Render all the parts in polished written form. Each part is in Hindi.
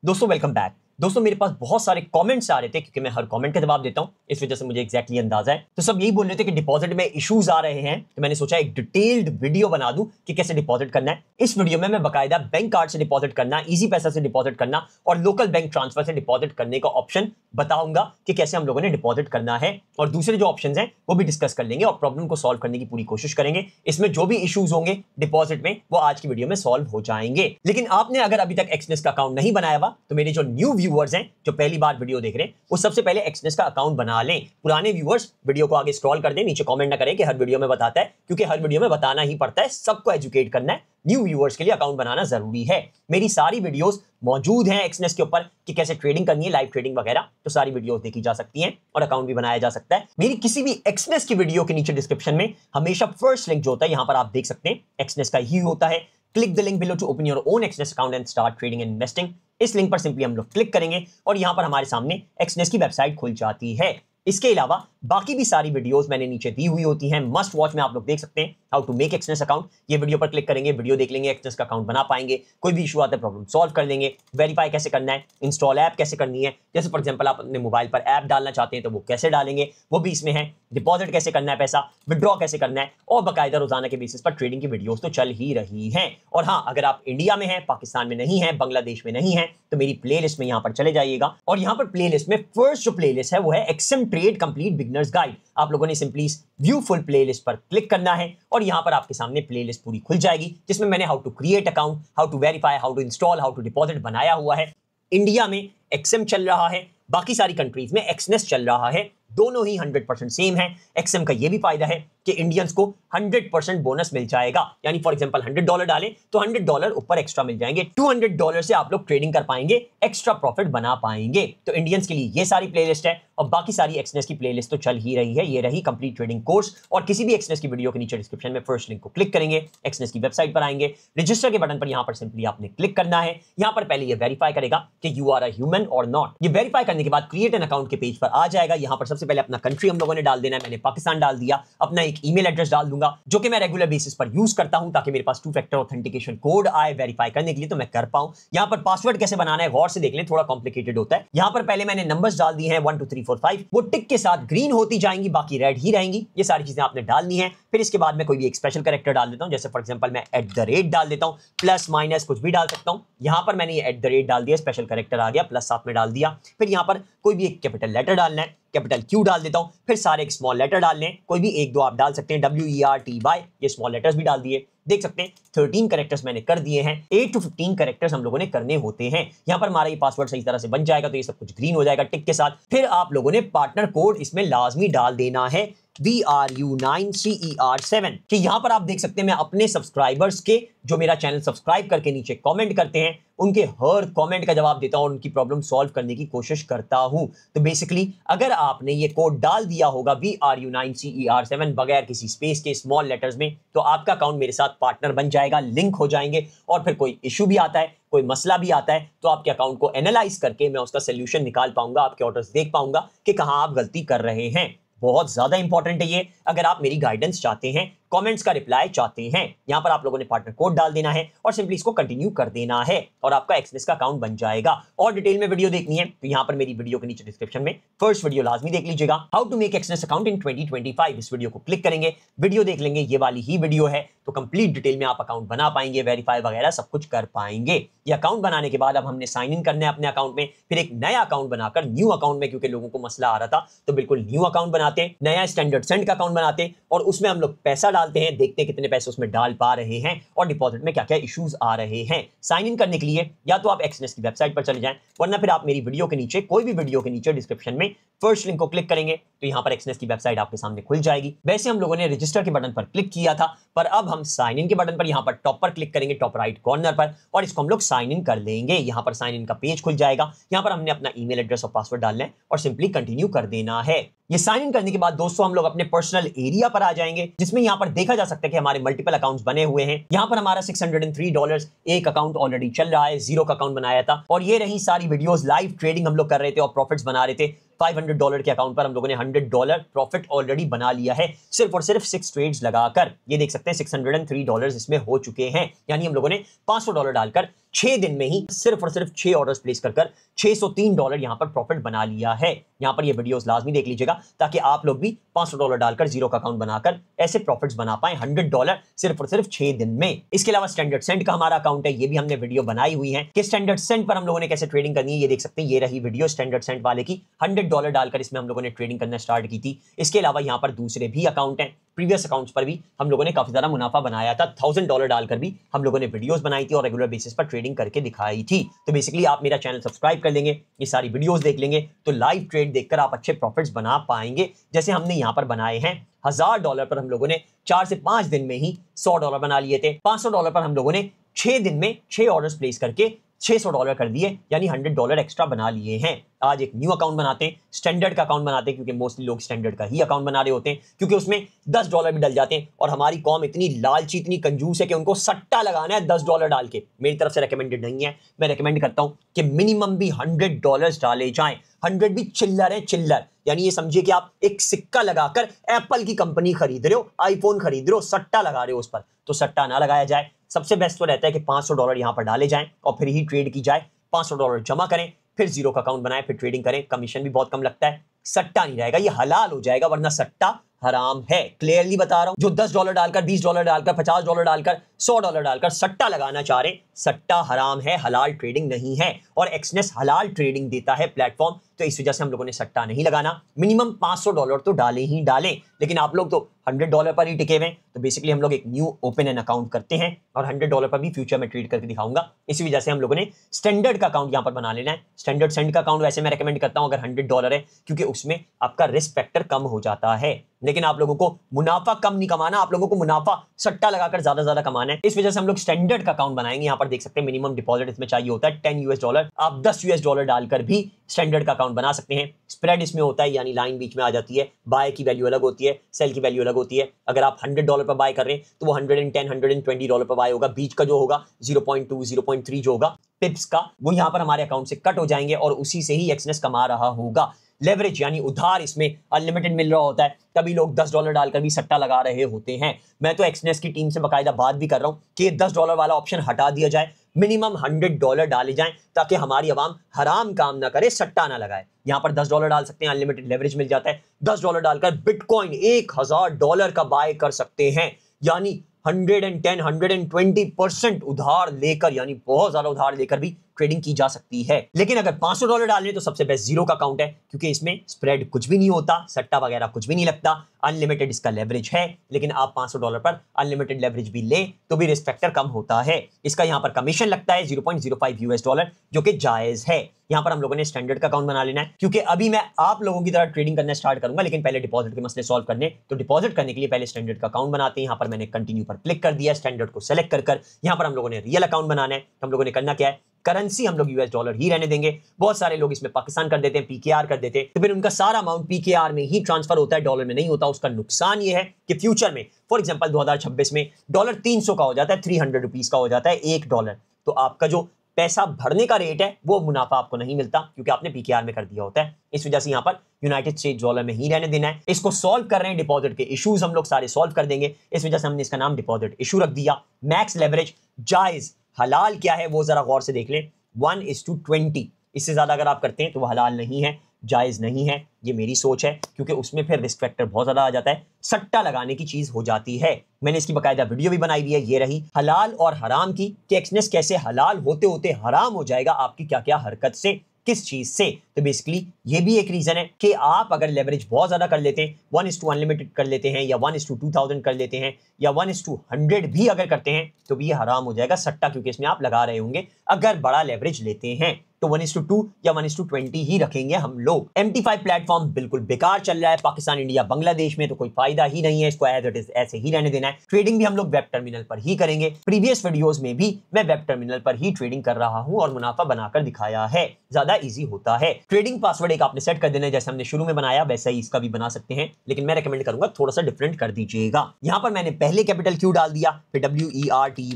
दोस्तों वेलकम बैक। दोस्तों मेरे पास बहुत सारे कमेंट्स आ रहे थे क्योंकि मैं हर कमेंट का जवाब देता हूं, इस वजह से मुझे एग्जैक्टली अंदाजा है। तो सब यही बोल रहे थे कि डिपॉजिट में इश्यूज आ रहे हैं, तो मैंने सोचा एक डिटेल्ड वीडियो बना दूं कि कैसे डिपॉजिट करना है। इस वीडियो में मैं बकायदा बैंक कार्ड से डिपॉजिट करना, इजी पैसा से डिपॉजिट करना और लोकल बैंक ट्रांसफर से डिपॉजिट करने का ऑप्शन बताऊंगा कि कैसे हम लोगों ने डिपॉजिट करना है, और दूसरे जो ऑप्शंस हैं वो भी डिस्कस कर लेंगे और प्रॉब्लम को सॉल्व करने की पूरी कोशिश करेंगे। इसमें जो भी इश्यूज होंगे डिपॉजिट में वो आज की वीडियो में सॉल्व हो जाएंगे। लेकिन आपने अगर अभी तक एक्सनेस का अकाउंट नहीं बनाया हुआ तो मेरे जो न्यू व्यूअर्स हैं, जो पहली बार वीडियो देख रहे हैं, वो सबसे पहले एक्सनेस का अकाउंट बना लें। पुराने व्यूअर्स वीडियो को आगे स्क्रॉल कर दें, नीचे कमेंट ना करें कि हर वीडियो में बताता है, क्योंकि हर वीडियो में बताना ही पड़ता है, सबको एजुकेट करना है। न्यू व्यूअर्स के लिए अकाउंट बनाना जरूरी है। मेरी सारी वीडियोस मौजूद हैं एक्सनेस के ऊपर कि कैसे ट्रेडिंग करनी है, लाइव ट्रेडिंग वगैरह, तो सारी वीडियोस देखी जा सकती हैं और अकाउंट भी बनाया जा सकता है। मेरी किसी भी एक्सनेस की वीडियो के नीचे डिस्क्रिप्शन में हमेशा फर्स्ट लिंक जो होता है, यहां पर आप देख सकते हैं, एक्सनेस का ही होता है। Click the link below to open your own Exness account and start trading and investing. इस लिंक पर सिंपली हम लोग क्लिक करेंगे और यहां पर हमारे सामने एक्सनेस की वेबसाइट खुल जाती है। इसके अलावा बाकी भी सारी वीडियोस मैंने नीचे दी हुई होती हैं, मस्ट वॉच में आप लोग देख सकते हैं, how to make Exness account. ये वीडियो पर क्लिक करेंगे, वीडियो देख लेंगे, एक्सनेस का अकाउंट बना पाएंगे। कोई भी इशू आता है प्रॉब्लम सॉल्व कर लेंगे। वेरीफाई कैसे करना है, इंस्टॉल ऐप कैसे करनी है, जैसे फॉर एग्जांपल आप अपने मोबाइल पर ऐप डालना चाहते हैं तो वो कैसे डालेंगे, वो भी इसमें है। डिपॉजिट कैसे करना है, पैसा विड्रॉ कैसे करना है, और बाकायदा रोजाना के बेसिस पर ट्रेडिंग की वीडियोस तो चल ही रही हैं। और हाँ, अगर आप इंडिया में हैं, पाकिस्तान में नहीं है, बांग्लादेश में नहीं है, तो मेरी प्लेलिस्ट में यहां पर चले जाइएगा और यहां पर प्लेलिस्ट में फर्स्ट जो प्लेलिस्ट है वो है XM trade complete beginners guide. आप लोगों ने सिंपली व्यू फुल प्लेलिस्ट पर क्लिक करना है और यहां पर आपके सामने प्लेलिस्ट पूरी खुल जाएगी, जिसमें मैंने how to create account, how to verify, how to install, how to deposit बनाया हुआ है। इंडिया में एक्सएम चल रहा है, बाकी सारी कंट्रीज में एक्सनेस चल रहा है, दोनों ही 100% सेम है। एक्सएम का यह भी फायदा है कि इंडियंस को 100% बोनस मिल जाएगा, यानी फॉर एग्जांपल $100 डालें तो $100 ऊपर एक्स्ट्रा मिल जाएंगे। $200 से आप लोग ट्रेडिंग कर पाएंगे, एक्स्ट्रा प्रॉफिट बना पाएंगे। तो इंडियंस के लिए ये सारी प्लेलिस्ट है और बाकी सारी एक्सनेस की प्लेलिस्ट तो चल ही रही है। ये रही कंप्लीट ट्रेडिंग कोर्स, और किसी भी एक्सनेस की वीडियो के नीचे डिस्क्रिप्शन में फर्स्ट लिंक को क्लिक करेंगे, एक्सनेस की वेबसाइट पर आएंगे, रजिस्टर के बटन पर यहां पर सिंपली आपने क्लिक करना है। यहां पर पहले ये वेरीफाई करेगा कि यू आर अ ह्यूमन और नॉट। ये वेरीफाई करने के बाद क्रिएट एन अकाउंट के पेज पर आ जाएगा। यहां पर सबसे पहले अपना कंट्री हम लोगों ने डाल देना है, मैंने पाकिस्तान डाल दिया। अपना एक ईमेल एड्रेस डाल दूंगा जो कि मैं रेगुलर बेसिस पर यूज करता हूं, ताकि मेरे पास 2 फैक्टर ऑथेंटिकेशन कोड आए वेरीफाई करने के लिए, तो मैं कर पाऊं। यहां पर पासवर्ड कैसे बनाना है गौर से देख लें, थोड़ा कॉम्प्लिकेटेड होता है। यहां पर पहले मैंने नंबर्स डाल दिए हैं 1 2 3 4 5, वो टिक के साथ ग्रीन होती जाएंगी, बाकी रेड ही रहेंगी। ये सारी चीजें आपने डालनी है। फिर इसके बाद मैं कोई भी एक स्पेशल कैरेक्टर डाल देता हूं, जैसे फॉर एग्जांपल मैं @ डाल देता हूं, प्लस माइनस कुछ भी डाल सकता हूं। यहां पर मैंने ये @ डाल दिया, स्पेशल कैरेक्टर आ गया, प्लस साथ में डाल दिया। फिर यहां पर कोई भी एक कैपिटल लेटर डालना है, कैपिटल Q डाल देता हूं। फिर सारे एक स्मॉल लेटर डालने हैं, कोई भी एक दो आप डाल सकते हैं, WERTY, ये स्मॉल लेटर्स भी डाल दिए। देख सकते हैं 13 कैरेक्टर्स मैंने कर दिए हैं। 8 to 15 कैरेक्टर्स हम लोगों ने करने होते हैं। यहां पर हमारा ये पासवर्ड सही तरह से बन जाएगा तो ये सब कुछ ग्रीन हो जाएगा टिक के साथ। फिर आप लोगों ने पार्टनर कोड इसमें लाजमी डाल देना है, VRU9CER7। कि यहां पर आप देख सकते हैं मैं अपने सब्सक्राइबर्स के, जो मेरा चैनल सब्सक्राइब करके नीचे कमेंट करते हैं, उनके हर कमेंट का जवाब देता हूं और उनकी प्रॉब्लम सॉल्व करने की कोशिश करता हूं। तो बेसिकली अगर आपने ये कोड डाल दिया होगा VRU9CER7 बगैर किसी स्पेस के स्मॉल लेटर्स में, तो आपका अकाउंट मेरे साथ पार्टनर बन जाएगा, लिंक हो जाएंगे। और फिर कोई इशू भी आता है, कोई मसला भी आता है, तो आपके अकाउंट को एनालाइज करके मैं उसका सोल्यूशन निकाल पाऊंगा, आपके ऑर्डर्स देख पाऊंगा कि कहां आप गलती कर रहे हैं। बहुत ज्यादा इंपॉर्टेंट है ये। अगर आप मेरी गाइडेंस चाहते हैं, कमेंट्स का रिप्लाई चाहते हैं, यहां पर आप लोगों ने पार्टनर कोड डाल देना है और सिंपली इसको कंटिन्यू कर देना है और आपका एक्सनेस का अकाउंट बन जाएगा। और डिटेल में वीडियो देखनी है तो यहां पर मेरी वीडियो के नीचे डिस्क्रिप्शन में फर्स्ट वीडियो लाजमी देख लीजिएगा, how to make Exness account in 2025। इस वीडियो को क्लिक करेंगे, वीडियो देख लेंगे, ये वाली ही वीडियो है, तो कंप्लीट डिटेल में आप अकाउंट बना पाएंगे, वेरीफाई वगैरह सब कुछ कर पाएंगे। ये अकाउंट बनाने के बाद अब हमने साइन इन करना है अपने अकाउंट में, फिर एक नया अकाउंट बनाकर न्यू अकाउंट में, क्योंकि लोगों को मसला आ रहा था, तो बिल्कुल न्यू अकाउंट बनाते, नया स्टैंडर्ड सेंड का अकाउंट बनाते और उसमें हम लोग पैसा डालते हैं, देखते हैं कितने पैसे उसमें डाल पा रहे हैं और डिपॉजिट में क्या क्या इश्यूज आ रहे हैं। साइन इन करने के लिए या तो आप एक्सनेस की वेबसाइट पर चले जाएं, वरना फिर आप मेरी वीडियो के नीचे, कोई भी वीडियो के नीचे डिस्क्रिप्शन में फर्स्ट लिंक को क्लिक करेंगे तो यहां पर एक्सनेस की वेबसाइट आपके सामने खुल जाएगी। वैसे हम लोगों ने रजिस्टर के बटन पर क्लिक किया था, पर अब हम साइन इन के बटन पर यहां पर टॉप पर क्लिक करेंगे, टॉप राइट कॉर्नर पर, और इसको हम लोग साइन इन कर लेंगे। यहां पर साइन इन का पेज खुल जाएगा। यहां पर हमने अपना ईमेल एड्रेस और पासवर्ड डालना है और सिंपली कंटिन्यू कर देना है। ये साइन इन करने के बाद दोस्तों हम लोग अपने पर्सनल एरिया पर आ जाएंगे, जिसमें यहां पर देखा जा सकता है कि हमारे मल्टीपल अकाउंट्स बने हुए हैं। यहां पर हमारा $603 एक अकाउंट ऑलरेडी चल रहा है, 0 का अकाउंट बनाया था, और ये रही सारी वीडियोस, लाइव ट्रेडिंग हम लोग कर रहे थे और प्रॉफिट्स बना रहे थे। $500 के अकाउंट पर हम लोगों ने $100 प्रॉफिट ऑलरेडी बना लिया है, सिर्फ और सिर्फ 6 ट्रेड्स लगाकर। ये देख सकते हैं $603 इसमें हो चुके हैं, यानी हम लोगों ने $500 डालकर 6 दिन में ही सिर्फ और सिर्फ 6 ऑर्डर्स प्लेस कर $603 यहां पर प्रॉफिट बना लिया है। यहां पर ये वीडियोस लाजमी देख लीजिएगा ताकि आप लोग भी $500 डालकर जीरो का अकाउंट बनाकर ऐसे प्रॉफिट्स बना पाए $100 सिर्फ और सिर्फ 6 दिन में। इसके अलावा स्टैंडर्ड सेंट का हमारा अकाउंट है, ये भी हमने वीडियो बनाई हुई है कि स्टैंडर्ड सेंट पर हम लोगों ने कैसे ट्रेडिंग करनी है। ये देख सकते हैं, ये रही वीडियो स्टैंडर्ड सेंट वाले की, $100 डालकर इसमें हम लोगों ने ट्रेडिंग करना स्टार्ट की थी। इसके अलावा यहाँ पर दूसरे भी अकाउंट हैं, प्रीवियस अकाउंट्स पर भी हम लोगों ने काफी ज्यादा मुनाफा बनाया था। $1000 डालकर भी हम लोगों ने वीडियोस बनाई थी और रेगुलर बेसिस पर ट्रेडिंग करके दिखाई थी। तो बेसिकली आप मेरा चैनल सब्सक्राइब कर लेंगे, ये सारी वीडियोस देख लेंगे तो लाइव ट्रेड देखकर आप अच्छे प्रॉफिट्स बना पाएंगे, जैसे हमने यहाँ पर बनाए हैं। $1000 पर हम लोगों ने 4 से 5 दिन में ही $100 बना लिए थे। $500 पर हम लोगों ने 6 दिन में 6 ऑर्डर्स प्लेस करके $600 कर दिए, यानी $100 एक्स्ट्रा बना लिए हैं। आज एक न्यू अकाउंट बनाते हैं, स्टैंडर्ड का अकाउंट बनाते हैं, क्योंकि मोस्टली लोग स्टैंडर्ड का ही अकाउंट बना रहे होते हैं, क्योंकि उसमें $10 भी डल जाते हैं। और हमारी कौम इतनी लालची, इतनी कंजूस है कि उनको सट्टा लगाना है $10 डाल के। मेरी तरफ से रेकमेंडेड नहीं है, मैं रेकमेंड करता हूं कि मिनिमम भी $100 डाले जाएं। 100 भी चिल्लर है, चिल्लर, यानी ये समझिए कि आप एक सिक्का लगाकर एप्पल की कंपनी खरीद रहे हो, आईफोन खरीद रहे हो, सट्टा लगा रहे हो उस पर, तो सट्टा ना लगाया जाए। सबसे बेस्ट तो रहता है कि $500 यहां पर डाले जाएं और फिर ही ट्रेड की जाए। $500 जमा करें, फिर जीरो का अकाउंट बनाएं, फिर ट्रेडिंग करें। कमीशन भी बहुत कम लगता है, सट्टा नहीं रहेगा, ये हलाल हो जाएगा, वरना सट्टा हराम है। क्लियरली बता रहा हूं, जो $10 डालकर, $20 डालकर, $50 डालकर, $100 डालकर सट्टा लगाना चाह रहे, सट्टा हराम है, हलाल ट्रेडिंग नहीं है। और एक्सनेस हलाल ट्रेडिंग देता है प्लेटफॉर्म, तो इस वजह से हम लोगों ने सट्टा नहीं लगाना। मिनिमम $500 तो डाले ही डालें, लेकिन आप लोग तो $100 पर ही टिके हुए। तो बेसिकली हम लोग एक न्यू ओपन एन अकाउंट करते हैं और $100 पर भी फ्यूचर में ट्रेड करके दिखाऊंगा। इसी वजह से हम लोगों ने स्टैंडर्ड का अकाउंट यहां पर बना लेना है। स्टैंडर्ड सेंट का अकाउंट वैसे मैं रेकमेंड करता हूं अगर $100 है, क्योंकि उसमें आपका रिस्क फैक्टर कम हो जाता है। लेकिन आप लोगों को मुनाफा कम नहीं कमाना, आप लोगों को मुनाफा सट्टा लगाकर ज्यादा कमाना है। इस वजह से हम लोग स्टैंडर्ड का अकाउंट बनाएंगे। यहां पर देख सकते हैं मिनिमम डिपॉजिट इसमें चाहिए होता है $10। आप $10 डालकर भी स्टैंडर्ड का अकाउंट बना सकते हैं। स्प्रेड इसमें होता है, यानी लाइन बीच में आ जाती है, बाय की वैल्यू अलग होती है, सेल की वैल्यू अलग होती है। अगर आप $100 पर बाय कर रहे हैं तो वो $110, $120 पर बाय होगा। बीच का जो होगा 0.2, 0.3 जो होगा पिप्स का, वो यहां पर हमारे अकाउंट से कट हो जाएंगे और उसी से ही एक्सनेस कमा रहा होगा। लेवरेज यानी उधार इसमें अनलिमिटेड मिल रहा होता है, तभी लोग $10 डालकर भी सट्टा लगा रहे होते हैं। मैं तो एक्सनेस की टीम से बकायदा बात भी कर रहा हूं कि $10 वाला ऑप्शन हटा दिया जाए, मिनिमम $100 डाले जाएं, ताकि हमारी आवाम हराम काम ना करे, सट्टा ना लगाए। यहां पर $10 डाल सकते हैं, अनलिमिटेड लेवरेज मिल जाता है। $10 डालकर बिटकॉइन $1000 का बाय कर सकते हैं, यानी 110, 120% उधार लेकर, यानी बहुत ज्यादा उधार लेकर भी ट्रेडिंग की जा सकती है। लेकिन अगर $500 डालने तो सबसे बेस्ट जीरो का अकाउंट है, क्योंकि इसमें स्प्रेड कुछ भी नहीं होता, सट्टा वगैरह कुछ भी नहीं लगता, अनलिमिटेड इसका लेवरेज है। लेकिन आप $500 पर अनलिमिटेड लेवरेज भी लें तो भी रिस्क फैक्टर कम होता है। इसका यहाँ पर कमीशन लगता है $0.05, जो कि जायज है। यहाँ पर हम लोगों ने स्टैंडर्ड का अकाउंट बना लेना है, क्योंकि अभी मैं आप लोगों की तरह ट्रेडिंग करना स्टार्ट करूंगा, लेकिन पहले डिपॉजिट के मसले सॉल्व करने। तो डिपॉजिट करने के लिए पहले स्टैंडर्ड का अकाउंट बनाते हैं। यहाँ पर मैंने कंटिन्यू पर क्लिक कर दिया, स्टैंडर्ड को सेलेक्ट कर यहाँ पर हम लोगों ने रियल अकाउंट बनाना है। हम लोगों ने करना क्या है, करेंसी हम लोग $US ही रहने देंगे। बहुत सारे लोग इसमें पाकिस्तान कर देते हैं, PKR कर देते हैं, तो फिर उनका सारा अमाउंट PKR में ही ट्रांसफर होता है, डॉलर में नहीं होता। उसका नुकसान ये है कि फ्यूचर में फॉर एग्जांपल 2026 में डॉलर 300 का हो जाता है, 300 रुपीज का हो जाता है $1, तो आपका जो पैसा भरने का रेट है वो मुनाफा आपको नहीं मिलता, क्योंकि आपने PKR में कर दिया होता है। इस वजह से यहाँ पर यूनाइटेड स्टेट्स डॉलर में ही रहने देना है। इसको सॉल्व कर रहे हैं, डिपॉजिट के इश्यूज हम लोग सारे सॉल्व कर देंगे। इस वजह से हमने इसका नाम डिपॉजिट इशू रख दिया। मैक्स लेवरेज जायज, हलाल क्या है वो जरा गौर से देख लें, 1:20। इससे ज्यादा अगर आप करते हैं तो वो हलाल नहीं है, जायज नहीं है। ये मेरी सोच है, क्योंकि उसमें फिर रिस्क फैक्टर बहुत ज्यादा आ जाता है, सट्टा लगाने की चीज हो जाती है। मैंने इसकी बकायदा वीडियो भी बनाई हुई है, ये रही हलाल और हराम की, कि एक्सनेस कैसे हलाल होते होते हराम हो जाएगा आपकी क्या क्या हरकत से, किस चीज से। तो बेसिकली ये भी एक रीजन है कि आप अगर लेवरेज बहुत ज्यादा कर लेते हैं, 1:1 अनलिमिटेड कर लेते हैं, या 1:2000 कर लेते हैं, या 1:100 भी अगर करते हैं, तो भी ये हराम हो जाएगा सट्टा, क्योंकि इसमें आप लगा रहे होंगे अगर बड़ा लेवरेज लेते हैं। तो 1:2 या 1:20 ही रखेंगे हम लोग। MT5 प्लेटफॉर्म बिल्कुल बेकार चल रहा है पाकिस्तान, इंडिया, बांग्लादेश में, तो कोई फायदा ही नहीं है, इसको एज इट इज ऐसे ही रहने देना है। ट्रेडिंग भी हम लोग वेब टर्मिनल पर ही करेंगे। प्रीवियस वीडियोस में भी मैं वेब टर्मिनल पर ही ट्रेडिंग कर रहा हूं और मुनाफा बनाकर दिखाया है, ज्यादा इजी होता है। ट्रेडिंग पासवर्ड एक आपने सेट कर देना है, जैसे हमने शुरू में बनाया वैसा ही इसका भी बना सकते हैं, लेकिन मैं रेकमेंड करूंगा थोड़ा सा डिफरेंट कर दीजिएगा। यहाँ पर मैंने पहले कैपिटल Q डाल दिया, फिर WERTY,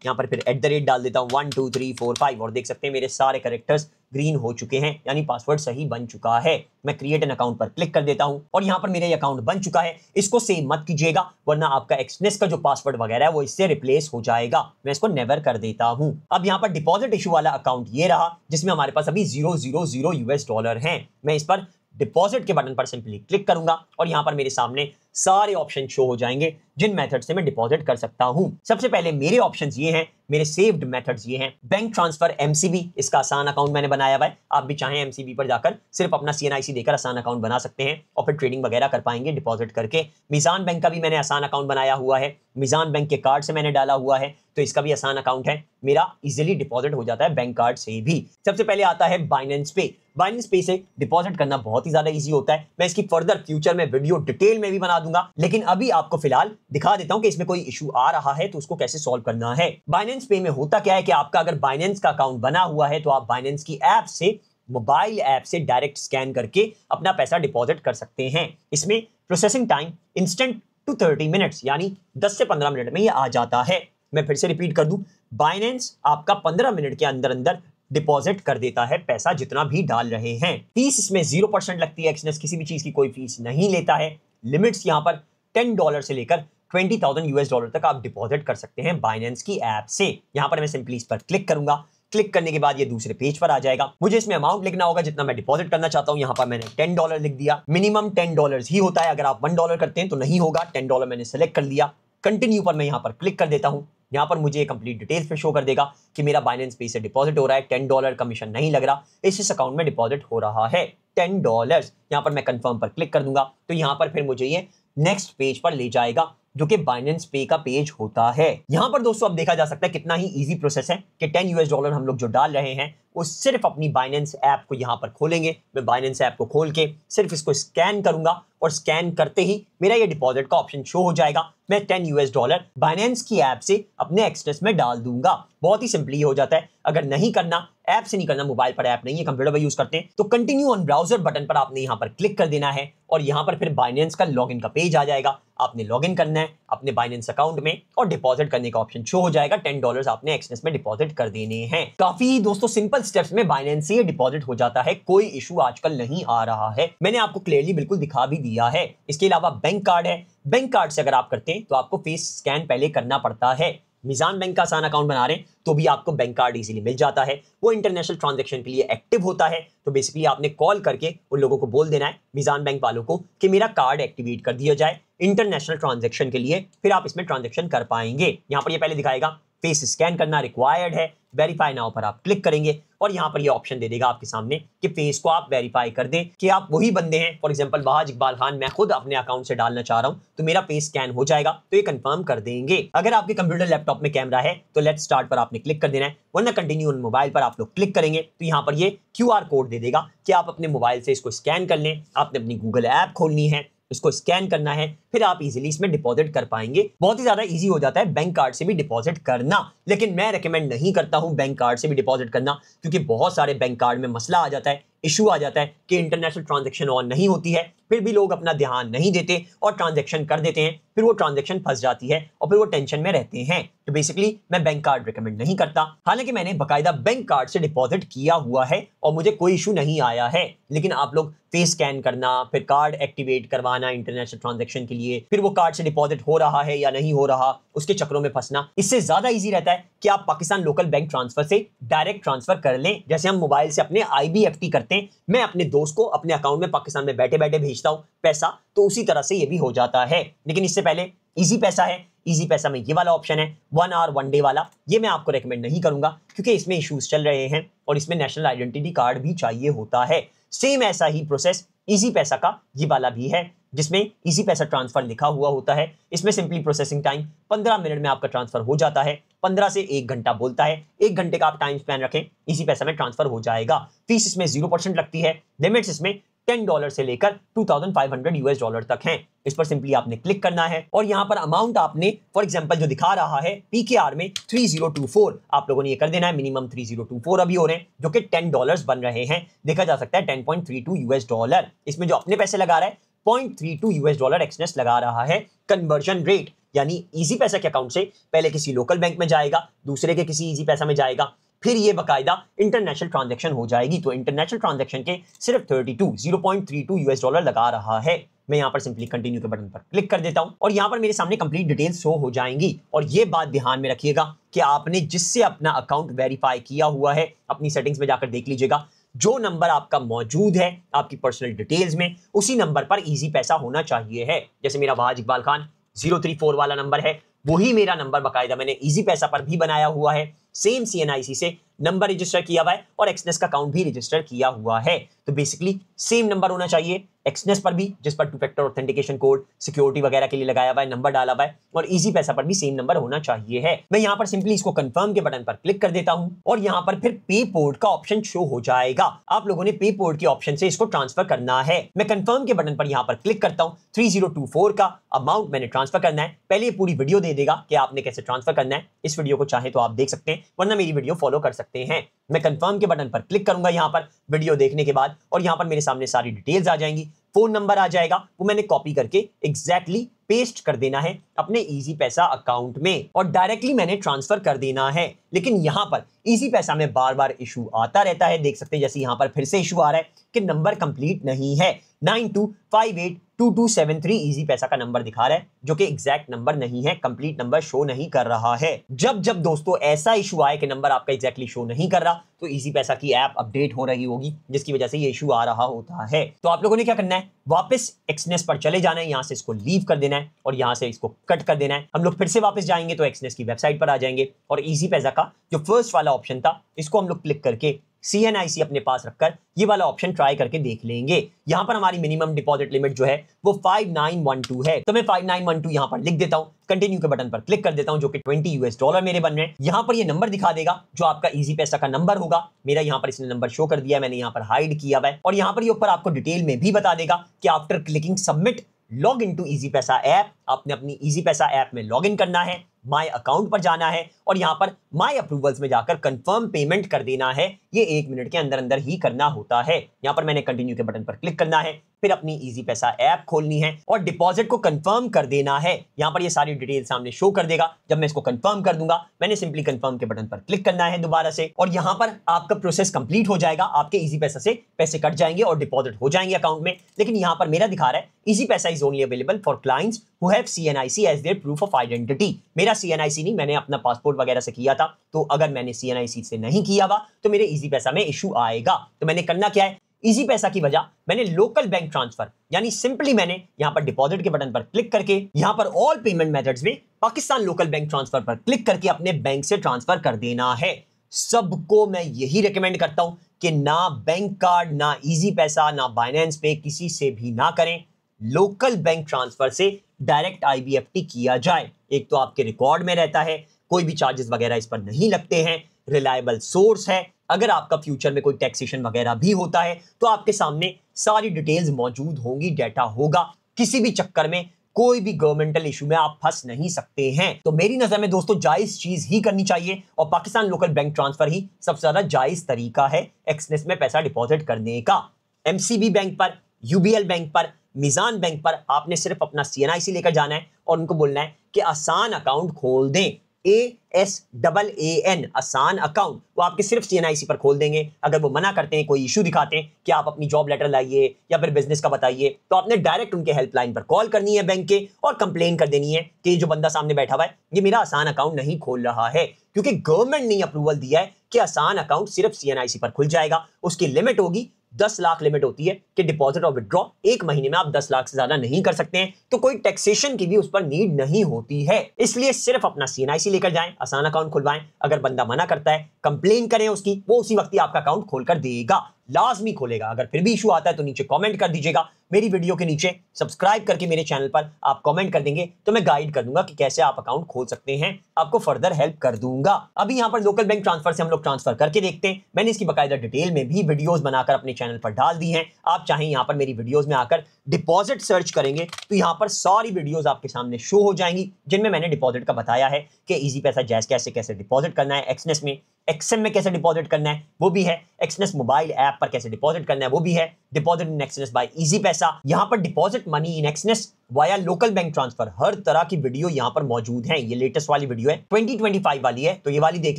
यहाँ पर फिर @ डाल देता हूँ 1 2 3 4 5, और देख सकते हैं मेरे सारे कैरेक्टर्स ग्रीन हो चुके हैं, यानी पासवर्ड सही बन चुका है। मैं क्रिएट एन अकाउंट पर क्लिक कर देता हूं और यहां पर मेरा ये अकाउंट बन चुका है। इसको सेव मत कीजिएगा वरना आपका एक्सनेस का जो पासवर्ड वगैरह है वो इससे रिप्लेस हो जाएगा। मैं इसको नेवर कर देता हूं। अब यहां पर डिपॉजिट इशू वाला अकाउंट ये रहा जिसमें हमारे पास अभी 000 यूएस डॉलर हैं। मैं इस पर डिपॉजिट के बटन पर सिंपली क्लिक करूंगा और यहां पर मेरे सामने सारे ऑप्शन शो हो जाएंगे जिन मेथड से मैं डिपॉजिट कर सकता हूं। सबसे पहले मेरे ऑप्शंस ये हैं, मेरे सेव्ड मेथड्स ये हैं। बैंक ट्रांसफर एमसीबी, इसका आसान अकाउंट मैंने बनाया हुआ है। आप भी चाहें एमसीबी पर जाकर सिर्फ अपना सीएनआईसी देकर आसान अकाउंट बना सकते हैं और फिर ट्रेडिंग वगैरह कर पाएंगे डिपॉजिट करके। मीजान बैंक का भी मैंने आसान अकाउंट बनाया हुआ है। मीजान बैंक के कार्ड से मैंने डाला हुआ है तो इसका भी आसान अकाउंट है। मेरा इजीली डिपॉजिट हो जाता है बैंक कार्ड से भी। सबसे पहले आता है बाइनेंस पे। बाइनेंस पे से डिपॉजिट करना बहुत ही ज्यादा इजी होता है। मैं इसकी फर्दर फ्यूचर में वीडियो डिटेल में भी बना दूंगा, लेकिन अभी आपको फिलहाल दिखा देता हूं कि इसमें कोई इशू आ रहा है तो उसको कैसे सॉल्व करना है। बाइनेंस पे में होता क्या है कि आपका अगर बाइनेंस का अकाउंट बना हुआ है तो आप बाइनेंस की ऐप से, मोबाइल ऐप से डायरेक्ट स्कैन करके अपना पैसा डिपॉजिट कर सकते हैं। इसमें processing time instant to 30 minutes यानी 10 से 15 मिनट में ये आ जाता है। मैं फिर से रिपीट कर दूं, बाइनेंस आपका 15 मिनट के अंदर अंदर डिपॉजिट कर देता है पैसा जितना भी डाल रहे हैं। फीस इसमें 0% लगती है। एक्सनेस किसी भी चीज की कोई फीस नहीं लेता है। लिमिट्स यहां पर $10 से लेकर 20,000 यूएस डॉलर तक आप डिपॉजिट कर सकते हैं बाइनेंस की ऐप से। यहां पर मैं सिंपली इस पर क्लिक करूंगा। क्लिक करने के बाद ये दूसरे पेज पर आ जाएगा। मुझे इसमें अमाउंट लिखना होगा जितना मैं डिपॉजिट करना चाहता हूं। यहां पर मैंने $10 लिख दिया। मिनिमम $10 ही होता है, अगर आप $1 करते हैं तो नहीं होगा। $10 मैंने सेलेक्ट कर लिया। कंटिन्यू पर मैं यहां पर क्लिक कर देता हूं। यहां पर मुझे कंप्लीट डिटेल्स पे शो कर देगा कि मेरा बाइनेंस पे से डिपॉजिट हो रहा है। $10 कमीशन नहीं लग रहा, इस अकाउंट में डिपॉजिट हो रहा है $10। यहां पर मैं कंफर्म पर क्लिक कर दूंगा तो यहां पर फिर मुझे ये नेक्स्ट पेज पर ले जाएगा जो कि बाइनेंस पे का पेज होता है। यहां पर दोस्तों अब देखा जा सकता है कितना ही इजी प्रोसेस है कि $10 हम लोग जो डाल रहे हैं वो सिर्फ अपनी बाइनेंस ऐप को यहां पर खोलेंगे। मैं बाइनेंस ऐप को खोल के सिर्फ इसको स्कैन करूंगा और स्कैन करते ही मेरा ये डिपॉजिट का ऑप्शन शो हो जाएगा। मैं $10 बाइनेंस की ऐप से अपने एक्सनेस में डाल दूंगा। बहुत ही सिंपली हो जाता है। अगर नहीं करना, ऐप से नहीं करना, मोबाइल पर ऐप नहीं है, कंप्यूटर पर यूज करते हैं, तो कंटिन्यू ऑन ब्राउजर बटन पर आपने यहां पर क्लिक कर देना है और यहां पर फिर बाइनेंस का लॉगिन का पेज आ जाएगा। आपने लॉगिन करना है अपने बाइनेंस अकाउंट में और डिपॉजिट करने का ऑप्शन शो हो जाएगा। $10 आपने एक्सनेस में डिपॉजिट कर देने हैं। काफी दोस्तों सिंपल स्टेप्स में बाइनेंस से डिपॉजिट हो जाता है। कोई इशू आजकल नहीं आ रहा है। मैंने आपको क्लियरली बिल्कुल दिखा भी दिया है। इसके अलावा बैंक कार्ड है। बैंक कार्ड से अगर आप करते हैं तो आपको फेस स्कैन पहले करना पड़ता है। मीजान बैंक का आसान अकाउंट बना रहे हैं तो भी आपको बैंक कार्ड इजीली मिल जाता है। वो इंटरनेशनल ट्रांजैक्शन के लिए एक्टिव होता है। तो बेसिकली आपने कॉल करके उन लोगों को बोल देना है, मीजान बैंक वालों को, कि मेरा कार्ड एक्टिवेट कर दिया जाए इंटरनेशनल ट्रांजैक्शन के लिए। फिर आप इसमें ट्रांजैक्शन कर पाएंगे। यहां पर ये पहले दिखाएगा फेस स्कैन करना रिक्वायर्ड है। वेरीफाई नाउ पर आप क्लिक करेंगे और यहां पर ये ऑप्शन दे देगा आपके सामने कि फेस को आप वेरीफाई कर दें कि आप वही बंदे हैं। फॉर एग्जांपल बहाज इकबाल खान मैं खुद अपने अकाउंट से डालना चाह रहा हूं तो मेरा फेस स्कैन हो जाएगा, तो ये कंफर्म कर देंगे। अगर आपके कंप्यूटर लैपटॉप में कैमरा है तो लेट्स स्टार्ट पर आपने क्लिक कर देना है, वरना कंटिन्यू ऑन मोबाइल पर आप लोग क्लिक करेंगे तो यहां पर ये QR कोड दे देगा कि आप अपने मोबाइल से इसको स्कैन कर लें। आपने अपनी गूगल ऐप खोलनी है, इसको स्कैन करना है, फिर आप इजीली इसमें डिपॉजिट कर पाएंगे। बहुत ही ज्यादा इजी हो जाता है बैंक कार्ड से भी डिपॉजिट करना, लेकिन मैं रेकमेंड नहीं करता हूं बैंक कार्ड से भी डिपॉजिट करना, क्योंकि बहुत सारे बैंक कार्ड में मसला आ जाता है, इशू आ जाता है कि इंटरनेशनल ट्रांजैक्शन ऑन नहीं होती है, फिर भी लोग अपना ध्यान नहीं देते और ट्रांजैक्शन कर देते हैं, फिर वो ट्रांजैक्शन फंस जाती है और फिर वो टेंशन में रहते हैं। तो बेसिकली मैं बैंक कार्ड रिकमेंड नहीं करता। हालांकि मैंने बकायदा बैंक कार्ड से डिपॉजिट किया हुआ है और मुझे कोई इशू नहीं आया है, लेकिन आप लोग फेस स्कैन करना, फिर कार्ड एक्टिवेट करवाना इंटरनेशनल ट्रांजैक्शन के लिए, फिर वो कार्ड से डिपॉजिट हो रहा है या नहीं हो रहा, उसके चक्रों में फंसना, इससे ज्यादा इजी रहता है कि आप पाकिस्तान लोकल बैंक ट्रांसफर से डायरेक्ट ट्रांसफर कर लें। जैसे हम मोबाइल से अपने IBFT करते हैं, मैं अपने दोस्त को अपने अकाउंट में पाकिस्तान में बैठे बैठे भेजता हूं पैसा, तो उसी तरह से ये भी हो जाता है। लेकिन इससे पहले इजी पैसा है, इजी पैसा में ये वाला ऑप्शन है 1 आवर 1 डे वाला, ये मैं आपको रेकमेंड नहीं करूंगा क्योंकि इसमें इश्यूज चल रहे हैं और इसमें नेशनल आइडेंटिटी कार्ड भी चाहिए होता है। सेम ऐसा ही प्रोसेस इजी पैसा का ये वाला भी है, जिसमें इजी पैसा ट्रांसफर लिखा हुआ होता है। इसमें सिंपली प्रोसेसिंग टाइम 15 मिनट में आपका ट्रांसफर हो जाता है। 15 से 1 घंटा बोलता है, 1 घंटे का आप टाइम स्पैन रखें, इसी पैसा में ट्रांसफर हो जाएगा। फीस इसमें 0% लगती है। लिमिट्स इसमें $10 से लेकर 2500 यूएस डॉलर तक हैं। इस पर सिंपली आपने क्लिक करना है और यहां पर अमाउंट आपने फॉर एग्जांपल जो दिखा रहा है PKR में 3024, आप लोगों ने ये कर देना है। मिनिमम 3024 अभी हो रहे हैं जो कि $10 बन रहे हैं। देखा जा सकता है 10.32 यूएस डॉलर। इसमें जो अपने पैसे लगा रहा है 0.32 यूएस डॉलर एक्सनेस लगा रहा है। कन्वर्जन रेट यानी इजी पैसा के अकाउंट से पहले किसी लोकल बैंक में जाएगा, दूसरे के किसी इजी पैसा में जाएगा, फिर ये बकायदा इंटरनेशनल ट्रांजैक्शन हो जाएगी। तो इंटरनेशनल ट्रांजैक्शन के सिर्फ 0.32 यूएस डॉलर लगा रहा है। मैं यहाँ पर सिंपली कंटिन्यू के बटन पर क्लिक कर देता हूं और यहाँ पर मेरे सामने कंप्लीट डिटेल्स शो हो जाएंगी। और ये बात ध्यान में रखिएगा कि आपने जिससे अपना अकाउंट वेरीफाई किया हुआ है, अपनी सेटिंग्स में जाकर देख लीजिएगा, जो नंबर आपका मौजूद है आपकी पर्सनल डिटेल्स में, उसी नंबर पर इजी पैसा होना चाहिए है। जैसे मेरा वाज इकबाल खान 034 वाला नंबर है, वही मेरा नंबर बकायदा मैंने इजी पैसा पर भी बनाया हुआ है। सेम CNIC से नंबर रजिस्टर किया हुआ है और एक्सनेस का अकाउंट भी रजिस्टर किया हुआ है। तो बेसिकली सेम नंबर होना चाहिए एक्सनेस पर भी, जिस पर 2 फैक्टर ऑथेंटिकेशन कोड सिक्योरिटी वगैरह के लिए लगाया हुआ है, नंबर डाला हुआ है, और इजी पैसा पर भी सेम नंबर होना चाहिए है। मैं यहाँ पर सिंपली इसको कंफर्म के बटन पर क्लिक कर देता हूं और यहाँ पर फिर पे पोर्ट का ऑप्शन शो हो जाएगा। आप लोगों ने पे पोर्ट के ऑप्शन से इसको ट्रांसफर करना है। मैं कंफर्म के बटन पर यहाँ पर क्लिक करता हूँ। 3024 का अमाउंट मैंने ट्रांसफर करना है। पहले ये पूरी वीडियो दे देगा कि आपने कैसे ट्रांसफर करना है। इस वीडियो को चाहे तो आप देख सकते हैं, वरना मेरी वीडियो फॉलो कर सकते हैं। मैं कंफर्म के बटन पर क्लिक करूंगा यहाँ पर वीडियो देखने के बाद, और यहाँ पर मेरे सामने सारी डिटेल्स आ जाएंगी। फोन नंबर आ जाएगा, वो मैंने कॉपी करके एग्जैक्टली पेस्ट कर देना है अपने इजी पैसा अकाउंट में और डायरेक्टली मैंने ट्रांसफर कर देना है। लेकिन यहाँ पर इजी पैसा में बार बार इशू आता रहता है। देख सकते हैं जैसे यहाँ पर फिर से इशू आ रहा है कि नंबर कंप्लीट नहीं है। 92582273 इजी पैसा का नंबर दिखा रहा है, जो कि एग्जैक्ट नंबर नहीं है, कंप्लीट नंबर शो नहीं कर रहा है। जब जब दोस्तों ऐसा इशू आए कि नंबर आपका एग्जैक्टली शो नहीं कर रहा, तो इजी पैसा की ऐप अपडेट हो रही होगी, जिसकी वजह से ये इशू आ रहा होता है। तो आप लोगों ने क्या करना है, वापस एक्सनेस पर चले जाना है, यहाँ से इसको लीव कर देना है और यहाँ से इसको कट कर देना है। हम लोग फिर से वापस जाएंगे तो एक्सनेस की वेबसाइट पर आ जाएंगे और इजी पैसा का जो फर्स्ट वाला ऑप्शन था, इसको हम लोग क्लिक करके CNIC अपने पास रखकर ये वाला ऑप्शन ट्राई करके देख लेंगे। यहाँ पर हमारी मिनिमम डिपॉजिट लिमिट जो है वो 5912 है, तो मैं 5912 यहाँ पर लिख देता हूँ। कंटिन्यू के बटन पर क्लिक कर देता हूँ, जो कि 20 यूएस डॉलर मेरे बन रहे हैं। यहाँ पर ये नंबर दिखा देगा जो आपका इजी पैसा का नंबर होगा। मेरा यहाँ पर इसने नंबर शो कर दिया है, मैंने यहाँ पर हाइड किया हुआ है। और यहाँ पर ये ऊपर आपको डिटेल में भी बता देगा कि after clicking submit log in to Easypaisa app, आपने अपनी इजी पैसा ऐप में लॉग इन करना है, माय अकाउंट पर जाना है और यहाँ पर माय अप्रूवल्स में जाकर कंफर्म पेमेंट कर देना है। ये 1 मिनट के अंदर अंदर ही करना होता है। यहाँ पर मैंने कंटिन्यू के बटन पर क्लिक करना है, फिर अपनी इजी पैसा ऐप खोलनी है और डिपॉजिट को कंफर्म कर देना है। यहाँ पर ये सारी डिटेल सामने शो कर देगा। जब मैं इसको कंफर्म कर दूंगा, मैंने सिंपली कंफर्म के बटन पर क्लिक करना है दोबारा से और यहाँ पर आपका प्रोसेस कंप्लीट हो जाएगा। आपके इजी पैसा से पैसे कट जाएंगे और डिपॉजिट हो जाएंगे अकाउंट में। लेकिन यहाँ पर मेरा दिखा रहा है Easypaisa is only available for clients who have CNIC as their proof of identity. मेरा CNIC नहीं, मैंने अपना पासपोर्ट वगैरह से किया था, तो अगर मैंने CNIC से नहीं किया हुआ तो मेरे इजी पैसा में इशू आएगा। तो मैंने करना क्या है, इजी पैसा की वजह मैंने लोकल बैंक ट्रांसफर यानी सिंपली मैंने यहां पर डिपॉजिट के बटन पर क्लिक करके यहां पर ऑल पेमेंट मेथड्स में पाकिस्तान लोकल बैंक ट्रांसफर पर क्लिक करके अपने बैंक से ट्रांसफर कर देना है। सबको मैं यही रेकमेंड करता हूं कि ना बैंक कार्ड, ना इजी पैसा, ना बाइनेंस पे, किसी से भी ना करें। लोकल बैंक ट्रांसफर से डायरेक्ट IBFT किया जाए। एक तो आपके रिकॉर्ड में रहता है, कोई भी चार्जेस वगैरह इस पर नहीं लगते हैं, रिलायबल सोर्स है। अगर आपका फ्यूचर में कोई टैक्सेशन वगैरह भी होता है तो आपके सामने सारी डिटेल्स मौजूद होंगी, डाटा होगा। किसी भी चक्कर में कोई भी गवर्नमेंटल इशू में आप फंस नहीं सकते हैं। तो मेरी नजर में दोस्तों जायज चीज ही करनी चाहिए और पाकिस्तान लोकल बैंक ट्रांसफर ही सबसे ज्यादा जायज तरीका है एक्सनेस में पैसा डिपॉजिट करने का। MCB बैंक पर, UBL बैंक पर, मिजान बैंक पर आपने सिर्फ अपना CNIC लेकर जाना है और उनको बोलना है कि आसान अकाउंट खोल दें। ASAAN आसान अकाउंट, वो आपके सिर्फ CNIC पर खोल देंगे। अगर वो मना करते हैं, कोई इशू दिखाते हैं कि आप अपनी जॉब लेटर लाइए या फिर बिजनेस का बताइए, तो आपने डायरेक्ट उनके हेल्पलाइन पर कॉल करनी है बैंक के और कंप्लेन कर देनी है कि जो बंदा सामने बैठा हुआ है ये मेरा आसान अकाउंट नहीं खोल रहा है, क्योंकि गवर्नमेंट ने अप्रूवल दिया है कि आसान अकाउंट सिर्फ CNIC पर खुल जाएगा। उसकी लिमिट होगी 10 लाख लिमिट होती है कि डिपॉजिट और विड्रॉ एक महीने में आप 10 लाख से ज्यादा नहीं कर सकते हैं, तो कोई टैक्सेशन की भी उस पर नीड नहीं होती है। इसलिए सिर्फ अपना CNIC लेकर जाएं, आसान अकाउंट खुलवाएं। अगर बंदा मना करता है, कंप्लेन करें उसकी, वो उसी वक्त ही आपका अकाउंट खोलकर देगा, लाजमी खोलेगा। अगर फिर भी इशू आता है तो नीचे कमेंट कर दीजिएगा। मेरी वीडियो के नीचे सब्सक्राइब करके मेरे चैनल पर आप कमेंट कर देंगे तो मैं गाइड कर दूंगा कि कैसे आप अकाउंट खोल सकते हैं, आपको फर्दर हेल्प कर दूंगा। अभी यहाँ पर लोकल बैंक ट्रांसफर से हम लोग ट्रांसफर करके देखते हैं। मैंने इसकी बकायदा डिटेल में भी वीडियोस बनाकर अपने चैनल पर डाल दी हैं। आप चाहें यहाँ पर मेरी वीडियोस में आकर डिपॉजिट सर्च करेंगे तो यहाँ पर सारी वीडियोस आपके सामने शो हो जाएंगी, जिनमें मैंने डिपॉजिट का बताया है कि इजी पैसा जैस कैसे डिपॉजिट करना है, एक्सनेस में, एक्सएम में कैसे डिपॉजिट करना है वो भी है, एक्सनेस मोबाइल ऐप पर कैसे डिपॉजिट करना है वो भी है, deposit in Exness by Easypaisa. यहाँ पर deposit money in Exness via local bank transfer, हर तरह की वीडियो यहाँ पर मौजूद है। ये लेटेस्ट वाली वीडियो है, 2025 वाली है, तो ये वाली देख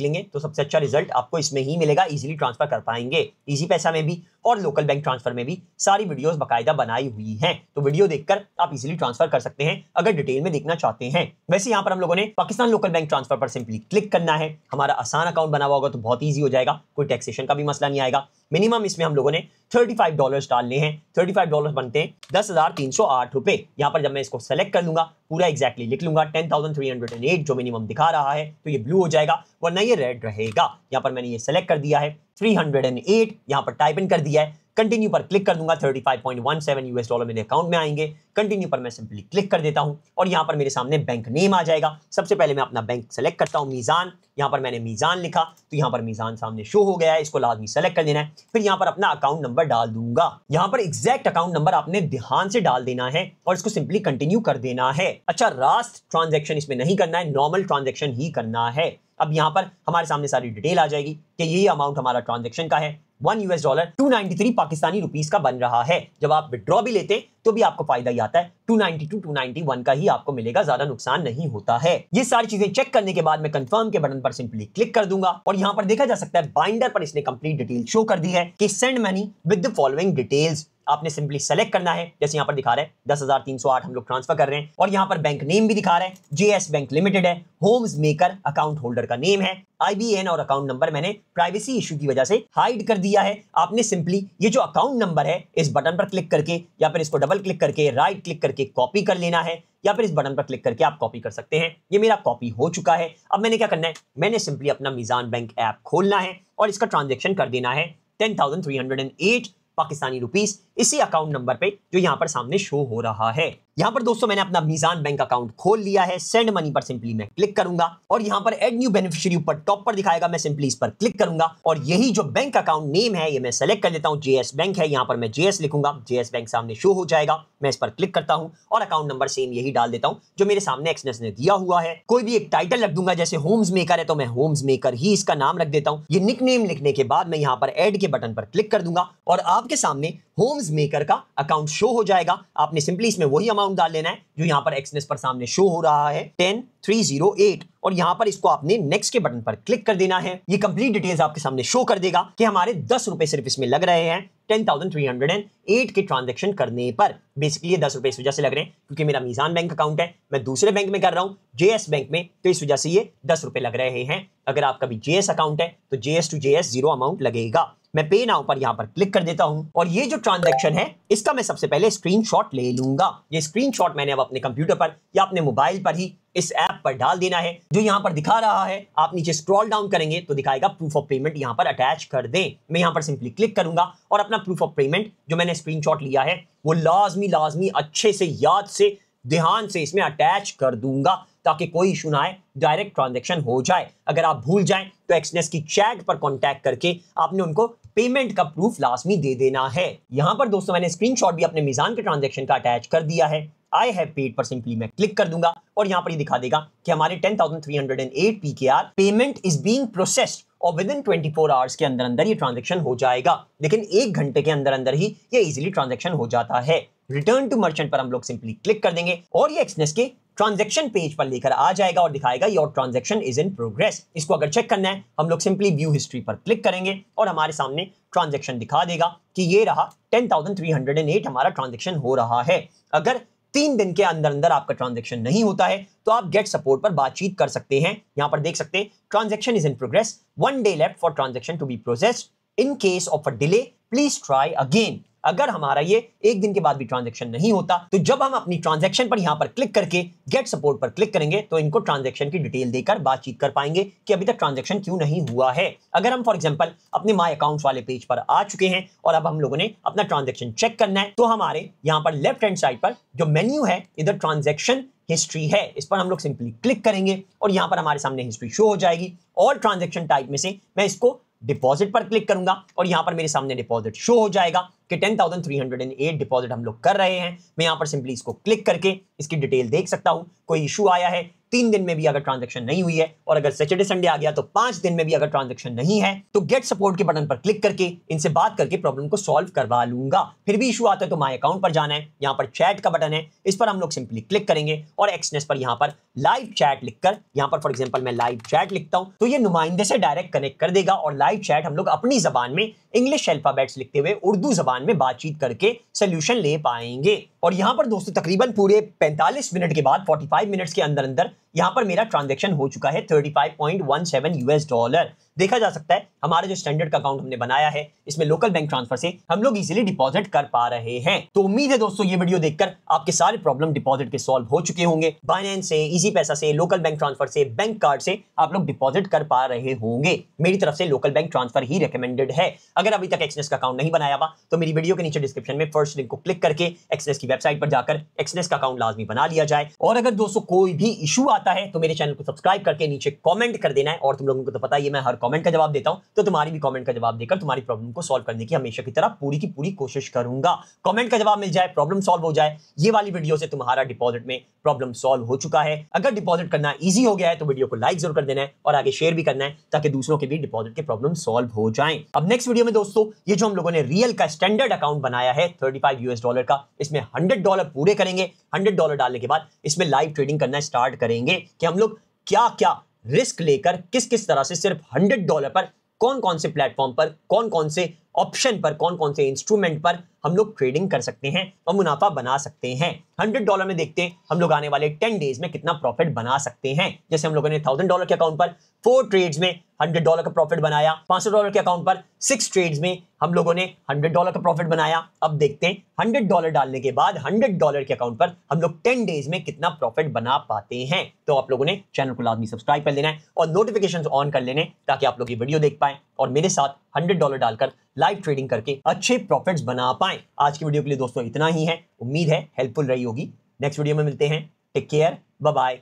लेंगे तो सबसे अच्छा रिजल्ट आपको इसमें ही मिलेगा। इजीली ट्रांसफर कर पाएंगे, इजी पैसा में भी और लोकल बैंक ट्रांसफर में भी सारी वीडियोस बकायदा बनाई हुई हैं। तो वीडियो देखकर आप इजीली ट्रांसफर कर सकते हैं अगर डिटेल में देखना चाहते हैं। वैसे यहाँ पर हम लोगों ने पाकिस्तान लोकल बैंक ट्रांसफर पर सिंपली क्लिक करना है। हमारा आसान अकाउंट बना हुआ होगा तो बहुत ईजी हो जाएगा, कोई टैक्सेशन का भी मसला नहीं आएगा। मिनिमम इसमें हम लोगों ने $35 डालने हैं। $35 बनते हैं 10,308 रुपए। यहाँ पर जब मैं इसको सेलेक्ट कर लूंगा, पूरा एग्जैक्टली लिख लूंगा 10,308 जो मिनिमम दिखा रहा है, तो ये ब्लू हो जाएगा वरना ये रेड रहेगा। यहाँ पर मैंने ये सेलेक्ट कर दिया है, 308 यहाँ पर टाइप इन कर दिया है। कंटिन्यू पर क्लिक कर दूंगा, $35.17 मेरे अकाउंट में आएंगे। कंटिन्यू पर मैं सिंपली क्लिक कर देता हूं और यहां पर मेरे सामने बैंक नेम आ जाएगा। सबसे पहले मैं अपना बैंक सेलेक्ट करता हूं, मीजान। यहां पर मैंने मीजान लिखा तो यहां पर मीजान सामने शो हो गया है, इसको लाजमी सेलेक्ट कर देना है। फिर यहां पर अपना अकाउंट नंबर डाल दूंगा। यहां पर एग्जैक्ट अकाउंट नंबर आपने ध्यान से डाल देना है और इसको सिंपली कंटिन्यू कर देना है। अच्छा, रास्ट ट्रांजेक्शन इसमें नहीं करना है, नॉर्मल ट्रांजेक्शन ही करना है। अब यहां पर हमारे सामने सारी डिटेल आ जाएगी कि यही अमाउंट हमारा ट्रांजेक्शन का है। $1 293 पाकिस्तानी रुपीस का बन रहा है। जब आप विड्रॉ भी लेते तो भी आपको फायदा ही आता है, 292 291 का ही आपको मिलेगा, ज्यादा नुकसान नहीं होता है। ये सारी चीजें चेक करने के बाद मैं कंफर्म के बटन पर सिंपली क्लिक कर दूंगा और यहां पर देखा जा सकता है बाइंडर पर इसने कंप्लीट डिटेल शो कर दी है कि send money with the following details. आपने सिंपली सेलेक्ट करना है, जैसे यहां पर दिखा रहा है 10,308 हम लोग ट्रांसफर कर रहे हैं और यहां पर बैंक नेम भी दिखा रहा है, JS बैंक लिमिटेड है, होम्स मेकर अकाउंट होल्डर का नेम है, IBN और अकाउंट नंबर मैंने प्राइवेसी इशू की वजह से हाइड कर दिया है। आपने सिंपली ये जो अकाउंट नंबर है इस बटन पर क्लिक करके या फिर इसको डबल क्लिक करके राइट क्लिक करके कॉपी कर लेना है या फिर इस बटन पर क्लिक करके आप कॉपी कर सकते हैं। ये मेरा कॉपी हो चुका है। अब मैंने क्या करना है, मैंने सिंपली अपना मीजान बैंक ऐप खोलना है और इसका ट्रांजेक्शन कर देना है 10,308 पाकिस्तानी रुपीस इसी अकाउंट नंबर पे जो यहां पर सामने शो हो रहा है। यहां पर दोस्तों मैंने अपना मीजान बैंक अकाउंट खोल लिया है। सेंड मनी पर सिंपली मैं क्लिक करूंगा और यहां पर ऐड न्यू बेनिफिशियरी ऊपर टॉप पर दिखाएगा, मैं सिंपली इस पर क्लिक करूंगा और यही जो बैंक अकाउंट नेम है ये मैं सेलेक्ट कर लेता हूं, JS बैंक है। यहां पर मैं JS लिखूंगा, JS बैंक सामने शो हो जाएगा। मैं इस पर क्लिक करता हूं और अकाउंट नंबर सेम यही डाल देता हूं जो मेरे सामने एक्सनेस ने दिया हुआ है। कोई भी एक टाइटल रख दूंगा, जैसे होम्स मेकर है तो मैं होम्स मेकर ही इसका नाम रख देता हूं। ये निकनेम लिखने के बाद मैं यहां पर ऐड के बटन पर क्लिक कर दूंगा और आपके सामने होम्स मेकर का अकाउंट शो हो जाएगा। आपने सिंपली इसमें वही अमाउंट डाल लेना है जो यहां पर एक्सनेस पर सामने शो हो रहा है, 10,308 और यहां पर इसको आपने नेक्स्ट के बटन पर क्लिक कर देना है। ये कंप्लीट डिटेल्स आपके सामने शो कर देगा कि हमारे 10 रुपए सिर्फ इसमें लग रहे हैं 10,308 के ट्रांजैक्शन करने पर। बेसिकली ये 10 रुपए इस वजह से लग रहे हैं क्योंकि मेरा मीजान बैंक अकाउंट है, मैं दूसरे बैंक में कर रहा हूं JS बैंक में, तो इस वजह से ये 10 रुपए लग रहे हैं। अगर आपका भी JS अकाउंट है तो JS टू JS 0 अमाउंट लगेगा। मैं पे नाउ पर यहां पर क्लिक कर देता हूं और ये जो ट्रांजैक्शन है इसका मैं सबसे पहले स्क्रीनशॉट ले लूंगा। ये स्क्रीनशॉट मैंने अब अपने कंप्यूटर पर या अपने मोबाइल पर ही इस ऐप पर डाल देना है जो यहां पर दिखा रहा है। आप नीचे स्क्रॉल डाउन करेंगे तो दिखाएगा प्रूफ ऑफ पेमेंट, यहां पर अटैच कर दें। मैं यहां पर सिंपली क्लिक करूंगा और अपना प्रूफ ऑफ पेमेंट जो मैंने स्क्रीनशॉट लिया है वो लाजमी अच्छे से याद से ध्यान से इसमें अटैच कर दूंगा ताकि कोई इशू ना आए, डायरेक्ट ट्रांजैक्शन हो जाए। अगर आप भूल जाएं तो एक्सनेस की चैट पर कांटेक्ट करके आपने उनको पेमेंट का प्रूफ लाजमी दे देना है। यहां पर दोस्तों मैंने स्क्रीनशॉट भी अपने मीजान के ट्रांजैक्शन का अटैच कर दिया है। आई हैव पेड पर सिंपली मैं क्लिक कर दूंगा और यहां पर ये दिखा देगा कि हमारे 10,308 PKR payment is being processed और विद इन 24 आवर्स के अंदर अंदर ये ट्रांजैक्शन हो जाएगा। लेकिन 1 घंटे के अंदर अंदर ही ये इजीली ट्रांजैक्शन हो जाता है। रिटर्न टू मर्चेंट पर हम लोग सिंपली क्लिक कर देंगे और ये एक्सनेस के ट्रांजैक्शन पेज पर लेकर आ जाएगा और दिखाएगा your transaction is in progress. इसको अगर चेक करना है हम लोग सिंपली व्यू हिस्ट्री पर क्लिक करेंगे और हमारे सामने ट्रांजैक्शन दिखा देगा कि ये रहा 10,308 हमारा ट्रांजैक्शन हो रहा है। अगर 3 दिन के अंदर अंदर आपका ट्रांजैक्शन नहीं होता है तो आप गेट सपोर्ट पर बातचीत कर सकते हैं। यहां पर देख सकते हैं transaction is in progress, 1 day left for transaction to be processed, in case of a delay please try again. अगर हमारा ये 1 दिन के बाद भी ट्रांजैक्शन नहीं होता तो जब हम अपनी ट्रांजैक्शन पर यहां पर क्लिक करके गेट सपोर्ट पर क्लिक करेंगे तो इनको ट्रांजैक्शन की डिटेल देकर बातचीत कर पाएंगे कि अभी तक ट्रांजैक्शन क्यों नहीं हुआ है। अगर हम फॉर एग्जांपल अपने माय अकाउंट्स वाले पेज पर आ चुके हैं और अब हम लोगों ने अपना ट्रांजैक्शन चेक करना है तो हमारे यहां पर लेफ्ट हैंड साइड पर जो मेन्यू है इधर ट्रांजैक्शन हिस्ट्री है, इस पर हम लोग सिंपली क्लिक करेंगे और यहां पर हमारे सामने हिस्ट्री शो हो जाएगी। और ट्रांजैक्शन टाइप में से मैं इसको डिपॉजिट पर क्लिक करूंगा और यहां पर मेरे सामने डिपॉजिट शो हो जाएगा कि 10,308 डिपॉजिट हम लोग कर रहे हैं। मैं यहां पर सिंपली इसको क्लिक करके इसकी डिटेल देख सकता हूं। कोई इशू आया है 3 दिन में भी अगर ट्रांजैक्शन नहीं हुई है, और अगर सैटरडे संडे आ गया तो 5 दिन में भी अगर ट्रांजैक्शन नहीं है, तो गेट सपोर्ट के बटन पर क्लिक करके इनसे बात करके प्रॉब्लम को सॉल्व करवा लूंगा। फिर भी इशू आता है तो माय अकाउंट पर जाना है, यहां पर चैट का बटन है, इस पर हम लोग सिंपली क्लिक करेंगे और एक्सनेस पर यहां पर लाइव चैट लिखकर, यहां पर फॉर एग्जांपल मैं लाइव चैट लिखता हूं तो ये नुमाइंदे से डायरेक्ट कनेक्ट कर देगा और लाइव चैट हम लोग अपनी जबान में इंग्लिश अल्फाबेट्स लिखते हुए उर्दू जबान में बातचीत करके सोल्यूशन ले पाएंगे। और यहां पर दोस्तों तकरीबन पूरे 45 मिनट के बाद 45 मिनट्स के अंदर अंदर यहां पर मेरा ट्रांजैक्शन हो चुका है $35.17। देखा जा सकता है हमारा जो स्टैंडर्ड का अकाउंट हमने बनाया है इसमें लोकल बैंक ट्रांसफर से हम लोग इजीली डिपॉजिट कर पा रहे हैं। तो उम्मीद है दोस्तों ये वीडियो देखकर आपके सारे प्रॉब्लम डिपॉजिट के सॉल्व हो चुके होंगे। बाइनेंस से, इजी पैसा से, लोकल बैंक ट्रांसफर से, बैंक कार्ड से आप लोग डिपॉजिट कर पा रहे होंगे। मेरी तरफ से लोकल बैंक ट्रांसफर ही रिकमेंडेड है। अगर अभी तक एक्सनेस का अकाउंट नहीं बनाया हुआ तो मेरी वीडियो के नीचे डिस्क्रिप्शन में फर्स्ट लिंक को क्लिक करके एक्सनेस की वेबसाइट पर जाकर एक्सनेस का अकाउंट लाजमी बना लिया जाए। और अगर दोस्तों कोई भी इशू आता है तो मेरे चैनल को सब्सक्राइब करके नीचे कमेंट कर देना है। और तुम लोगों को तो पता ही है मैं हर कमेंट का जवाब देता हूं, तो तुम्हारी भी कमेंट का जवाब देकर तुम्हारी प्रॉब्लम को सॉल्व करने की हमेशा की तरह पूरी की पूरी कोशिश करूंगा। कमेंट का जवाब मिल जाए, प्रॉब्लम सॉल्व हो जाए, ये वाली वीडियो से तुम्हारा डिपॉजिट में प्रॉब्लम सॉल्व हो चुका है। अगर डिपॉजिट करना इजी हो गया है तो वीडियो को लाइक जरूर कर देना है और आगे शेयर भी करना है ताकि दूसरों के भी डिपॉजिट के प्रॉब्लम सॉल्व हो जाएं। अब नेक्स्ट वीडियो में दोस्तों ये जो हम लोगों ने रियल का स्टैंडर्ड अकाउंट बनाया है $35 का, इसमें $100 पूरे करेंगे। $100 डालने के बाद इसमें लाइव ट्रेडिंग करना स्टार्ट करेंगे कि हम लोग क्या क्या रिस्क लेकर किस किस तरह से सिर्फ $100 पर कौन कौन से प्लेटफॉर्म पर, कौन कौन से ऑप्शन पर, कौन कौन से इंस्ट्रूमेंट पर हम लोग ट्रेडिंग कर सकते हैं और मुनाफा बना सकते हैं। $100 में देखते हैं हम लोग आने वाले 10 डेज में कितना प्रॉफिट बना सकते हैं। जैसे हम लोगों ने $1000 के अकाउंट पर 4 ट्रेड्स में $100 का प्रॉफिट बनाया, $500 के अकाउंट पर 6 ट्रेड्स में हम लोगों ने $100 का प्रॉफिट बनाया। अब देखते हैं $100 डालने के बाद $100 के अकाउंट पर हम लोग 10 डेज में कितना प्रॉफिट बना पाते हैं। तो आप लोगों ने चैनल को लाजमी सब्सक्राइब कर लेना है और नोटिफिकेशंस ऑन कर लेने ताकि आप लोग ये वीडियो देख पाएं और मेरे साथ $100 डालकर लाइव ट्रेडिंग करके अच्छे प्रॉफिट्स बना पाएं। आज की वीडियो के लिए दोस्तों इतना ही है, उम्मीद है हेल्पफुल रही होगी। नेक्स्ट वीडियो में मिलते हैं, टेक केयर, बाय बाय।